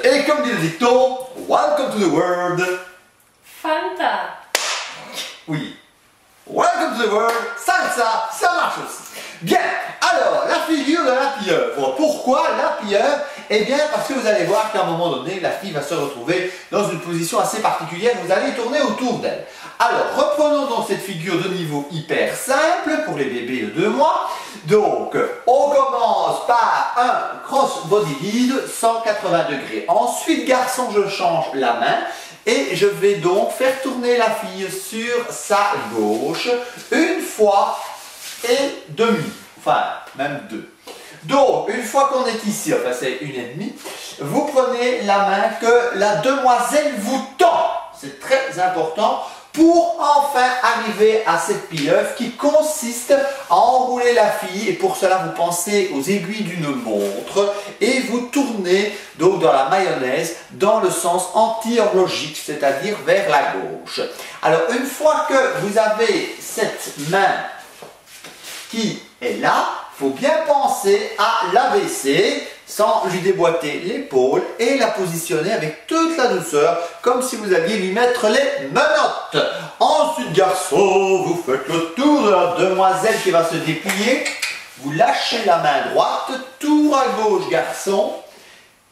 Et comme dit le dicton, welcome to the world. Fanta. Oui. Welcome to the world. Salsa, ça marche aussi. Bien. Alors, la figure de la pieuvre. Pourquoi la pieuvre? Eh bien, parce que vous allez voir qu'à un moment donné, la fille va se retrouver dans une position assez particulière. Vous allez tourner autour d'elle. Alors, reprenons donc cette figure de niveau hyper simple pour les bébés de 2 mois. Donc, on commence par un cross-body lead, 180 degrés. Ensuite, garçon, je change la main. Et je vais donc faire tourner la fille sur sa gauche une fois et demie. Enfin, même 2. Donc, une fois qu'on est ici, enfin c'est 1,5, vous prenez la main que la demoiselle vous tend. C'est très important pour enfin arriver à cette pieuvre qui consiste à enrouler la fille. Et pour cela, vous pensez aux aiguilles d'une montre et vous tournez donc dans la mayonnaise dans le sens anti-horlogique, c'est-à-dire vers la gauche. Alors, une fois que vous avez cette main qui est là, il faut bien penser à l'abaisser sans lui déboîter l'épaule et la positionner avec toute la douceur, comme si vous alliez lui mettre les menottes. Ensuite, garçon, vous faites le tour de la demoiselle qui va se déplier. Vous lâchez la main droite, tour à gauche, garçon,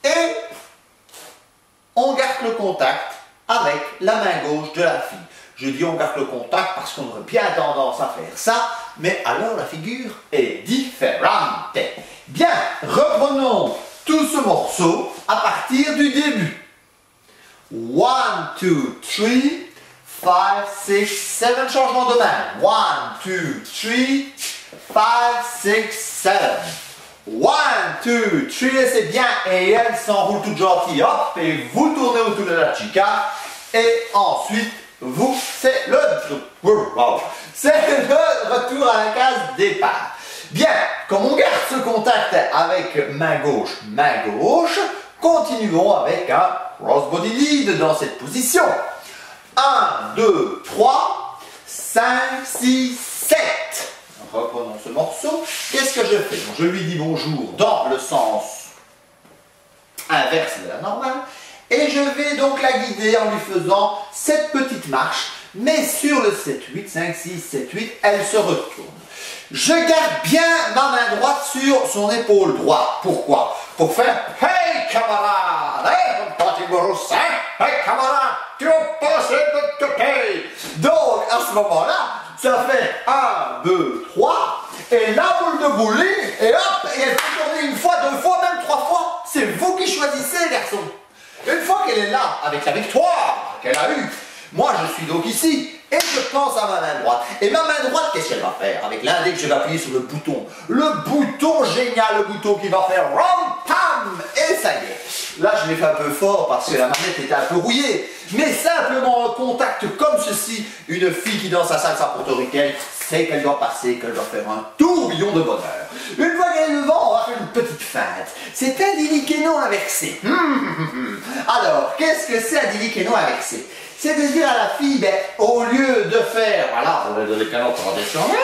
et on garde le contact avec la main gauche de la fille. Je dis on garde le contact parce qu'on aurait bien tendance à faire ça, mais alors la figure est différente. Bien, reprenons tout ce morceau à partir du début. 1, 2, 3, 5, 6, 7, changement de main. 1, 2, 3, 5, 6, 7. 1, 2, 3, c'est bien, et elle s'enroule toute gentille, hop, et vous tournez autour de la chica, et ensuite, c'est le retour à la case départ. Bien, comme on garde ce contact avec main gauche, continuons avec un cross-body lead dans cette position. 1, 2, 3, 5, 6, 7. Reprenons ce morceau. Qu'est-ce que je fais? Donc, je lui dis bonjour dans le sens inverse de la normale. Et je vais donc la guider en lui faisant cette petite marche. Mais sur le 7, 8, 5, 6, 7, 8, elle se retourne. Je garde bien ma main droite sur son épaule droite. Pourquoi? Pour faire « Hey camarade, hey mon petit bourroussin, hey camarade, tu vas passer de côté !» Donc à ce moment-là, ça fait 1, 2, 3, et la boule de bowling, et hop, et elle peut tourner une fois, 2 fois, même 3 fois. C'est vous qui choisissez, garçon. Une fois qu'elle est là, avec la victoire qu'elle a eue, moi je suis donc ici, et je pense à ma main droite. Et ma main droite, qu'est-ce qu'elle va faire? Avec l'index, je vais appuyer sur le bouton. Le bouton génial, le bouton qui va faire ram, pam, et ça y est. Là, je l'ai fait un peu fort parce que la manette était un peu rouillée. Mais simplement un contact comme ceci, une fille qui danse à salsa portoricaine, c'est qu'elle doit passer, qu'elle doit faire un tourbillon de bonheur. Une fois qu'elle est devant, on va faire une petite feinte. C'est un diliquéno inversé. Alors, qu'est-ce que c'est un diliquéno inversé? C'est de dire à la fille, ben, au lieu de faire, voilà, le canon traditionnel,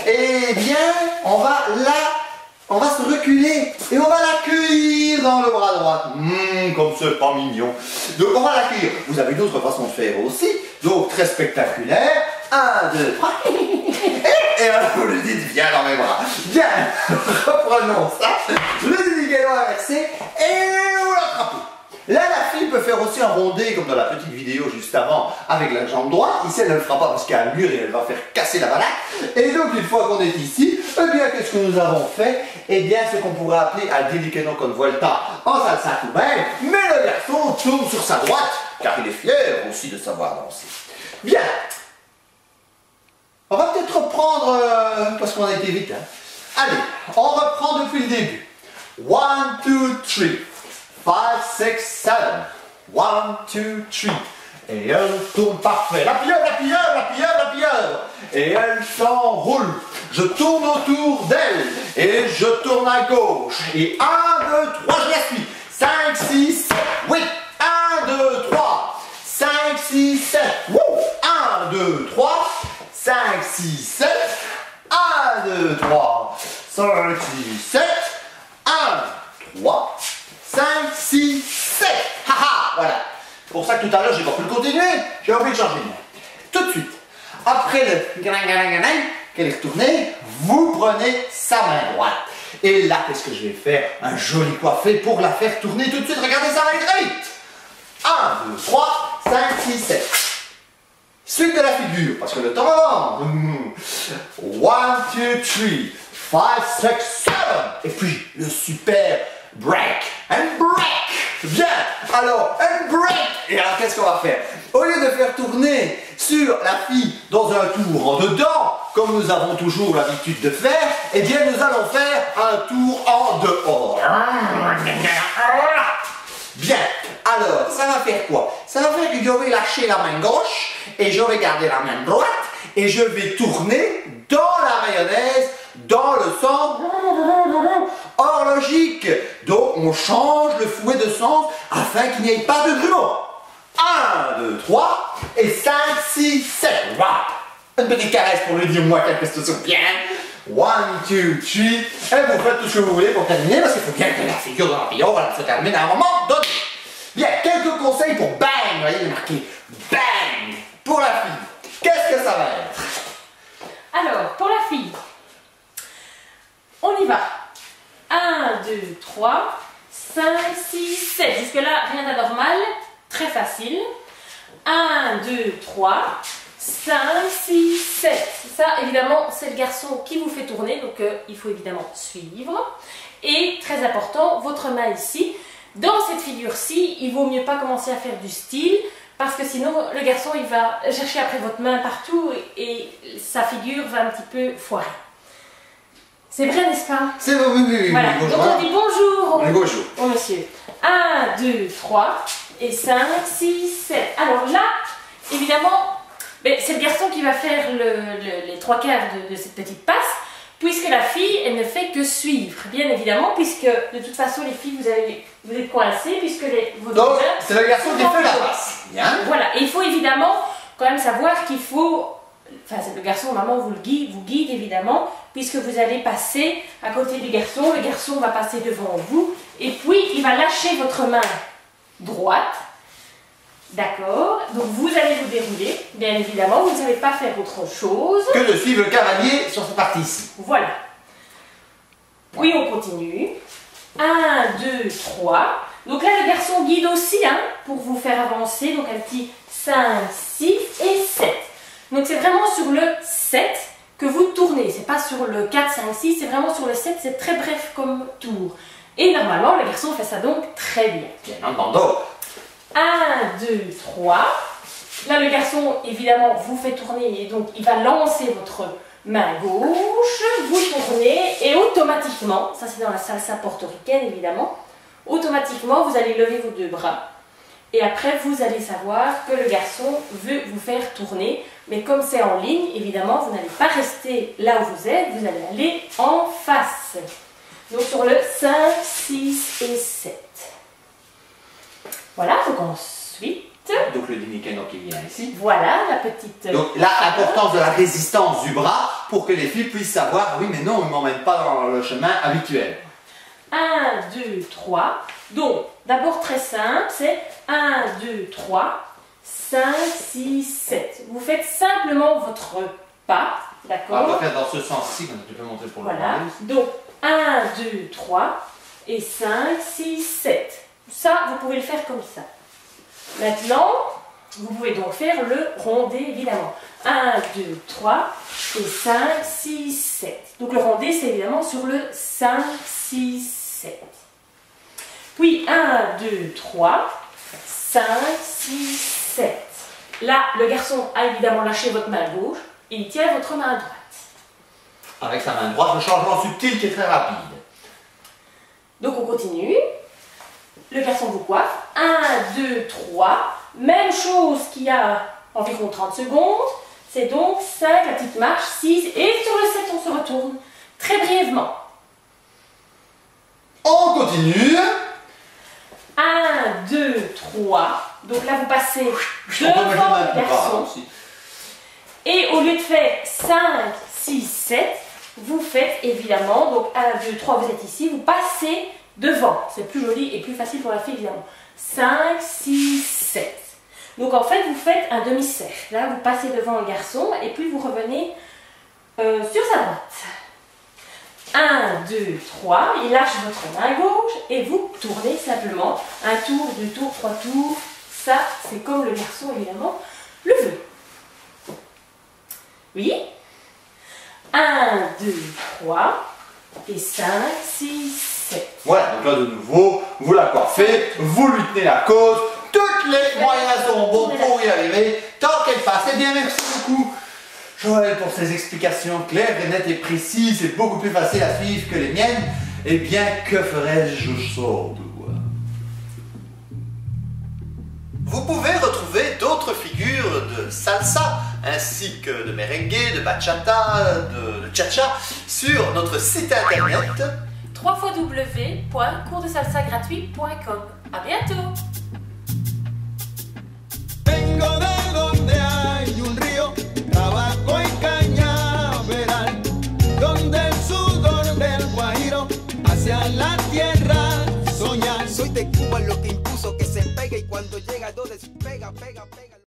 eh bien, on va se reculer et on va l'accueillir dans le bras droit. Comme c'est pas mignon. Donc, on va l'accueillir. Vous avez d'autres façons de faire aussi, donc très spectaculaire. 1, 2, 3. Et alors vous lui dites, viens dans mes bras. Bien, reprenons ça. Le diliquéno on va verser et vous l'attrapez. Là, la fille peut faire aussi un rondé comme dans la petite vidéo juste avant avec la jambe droite. Ici, elle ne le fera pas parce qu'il y a un mur et elle va faire casser la baraque. Et donc, une fois qu'on est ici, eh bien, qu'est-ce que nous avons fait? Eh bien, ce qu'on pourrait appeler un délicato con vuelta en salsa cubaine. Mais le garçon tourne sur sa droite car il est fier aussi de savoir danser. Bien. On va peut-être reprendre parce qu'on a été vite. Hein. Allez, on reprend depuis le début. 1, 2, 3. 5, 6, 7. 1, 2, 3. Et elle tourne parfait. La pieuvre, la pieuvre, la pieuvre, la pieuvre. Et elle s'enroule. Je tourne autour d'elle. Et je tourne à gauche. Et 1, 2, 3, je la suis. 5, 6, 7. Oui. 1, 2, 3. 5, 6, 7. 1, 2, 3. 5, 6, 7. 1, 2, 3. 5, 6, 7. 1, 3. 5, 6, 7. Haha, voilà. Pour ça que tout à l'heure, j'ai pas pu le continuer. J'ai envie de changer de main. Tout de suite, après le qu'elle est retournée, vous prenez sa main droite. Et là, qu'est-ce que je vais faire? Un joli coiffé pour la faire tourner tout de suite. Regardez, ça va aller très vite. 1, 2, 3, 5, 6, 7. Suite de la figure, parce que le temps avance. 1, 2, 3, 5, 6, 7. Et puis, le super break. And break. Bien. Alors, and break. Et alors, qu'est-ce qu'on va faire? Au lieu de faire tourner sur la fille dans un tour en dedans, comme nous avons toujours l'habitude de faire, eh bien, nous allons faire un tour en dehors. Bien. Alors, ça va faire quoi? Ça va faire que je vais lâcher la main gauche et je vais garder la main droite et je vais tourner dans la mayonnaise dans le sens horlogique. Donc, on change le fouet de sens afin qu'il n'y ait pas de grumeaux. 1, 2, 3 et 5, 6, 7. Wow. Une petite caresse pour lui dire moi qu'elle se souvienne bien. 1, 2, 3. Et vous faites tout ce que vous voulez pour terminer parce qu'il faut bien que la figure de l'empire se termine à un moment donné. Bien, quelques conseils pour bang. Vous voyez, il est marqué bang pour la fille. Qu'est-ce que ça va être? Alors, pour la fille, on y va. 1, 2, 3, 5, 6, 7. Jusque-là, rien d'anormal. Très facile. 1, 2, 3, 5, 6, 7. Ça, évidemment, c'est le garçon qui vous fait tourner. Donc, il faut évidemment suivre. Et, très important, votre main ici. Dans cette figure-ci, il vaut mieux pas commencer à faire du style. Parce que sinon, le garçon, il va chercher après votre main partout. Et sa figure va un petit peu foirer. C'est vrai, n'est-ce pas? C'est vrai, oui, oui, oui. Voilà. Donc on dit bonjour bonjour au monsieur. 1, 2, 3 et 5, 6, 7. Alors là, évidemment, c'est le garçon qui va faire les trois quarts de cette petite passe, puisque la fille, elle ne fait que suivre, bien évidemment, puisque de toute façon, les filles, vous êtes coincés, puisque vos donc, c'est le garçon qui fait la passe. Bien. Voilà. Et il faut évidemment quand même savoir qu'il faut... Enfin, c'est le garçon, maman vous guide évidemment, puisque vous allez passer à côté du garçon va passer devant vous, et puis il va lâcher votre main droite, d'accord? Donc vous allez vous dérouler, bien évidemment, vous ne savez pas faire autre chose que de suivre le cavalier sur cette partie ici. Voilà. Puis on continue. 1, 2, 3. Donc là, le garçon guide aussi, hein, pour vous faire avancer, donc un petit 5, 6 et 7. Donc c'est vraiment sur le 7 que vous tournez, c'est pas sur le 4, 5, 6, c'est vraiment sur le 7, c'est très bref comme tour. Et normalement, le garçon fait ça donc très bien. Bien entendu. 1, 2, 3. Là, le garçon, évidemment, vous fait tourner et donc il va lancer votre main gauche, vous tournez et automatiquement, ça c'est dans la salsa portoricaine évidemment, automatiquement vous allez lever vos deux bras. Et après, vous allez savoir que le garçon veut vous faire tourner. Mais comme c'est en ligne, évidemment, vous n'allez pas rester là où vous êtes, vous allez aller en face. Donc sur le 5, 6 et 7. Voilà, donc ensuite... Donc le délicato qui vient ici. Voilà, la petite... Donc là, l'importance de la résistance du bras pour que les filles puissent savoir, oui mais non, on ne m'emmène pas dans le chemin habituel. 1, 2, 3. Donc, d'abord très simple, c'est 1, 2, 3, 5, 6, 7. Vous faites simplement votre pas, d'accord? On va faire dans ce sens-ci, comme tu peux montrer pour le Voilà. monde. Donc, 1, 2, 3. et 5, 6, 7. Ça, vous pouvez le faire comme ça. Maintenant, vous pouvez donc faire le rondé, évidemment. 1, 2, 3, et 5, 6, 7. Donc le rondé, c'est évidemment sur le 5, 6, 7. Puis 1, 2, 3, 5, 6, 7. Là, le garçon a évidemment lâché votre main gauche et il tient votre main droite. Avec sa main droite, le changement subtil qui est très rapide. Donc on continue. Le garçon vous coiffe. 1, 2, 3. Même chose qu'il y a environ 30 secondes. C'est donc 5, la petite marche, 6. Et sur le 7, on se retourne très brièvement. On continue. 1, 2, 3. Donc là, vous passez Je peux mettre devant la le main garçon. aussi. Et au lieu de faire 5, 6, 7, vous faites évidemment, donc 1, 2, 3, vous êtes ici, vous passez devant. C'est plus joli et plus facile pour la fille, évidemment. 5, 6, 7. Donc en fait, vous faites un demi-cercle. Là, vous passez devant le garçon et puis vous revenez sur sa droite. 1, 2, 3, il lâche votre main gauche et vous tournez simplement. Un tour, 2 tours, 3 tours. Ça, c'est comme le garçon, évidemment, le veut. Oui. 1, 2, 3, et 5, 6, 7. Voilà, donc là de nouveau, vous la coiffez, vous lui tenez la côte, tous les moyens sont bons pour y arriver. Tant qu'elle passe, eh bien merci beaucoup Joël pour ces explications claires et nettes et précises. C'est beaucoup plus facile à suivre que les miennes. Eh bien, que ferais-je sans toi? Vous pouvez retrouver d'autres figures de salsa, ainsi que de merengue, de bachata, de cha-cha, sur notre site internet www.coursdesalsagratuit.com. À bientôt! Vengo de donde hay un río, tabaco y cañaveral, donde el sudor del guajiro hacia la tierra soñar. Soy de Cuba, lo que impuso que se pegue y cuando llega todo despega, pega, pega.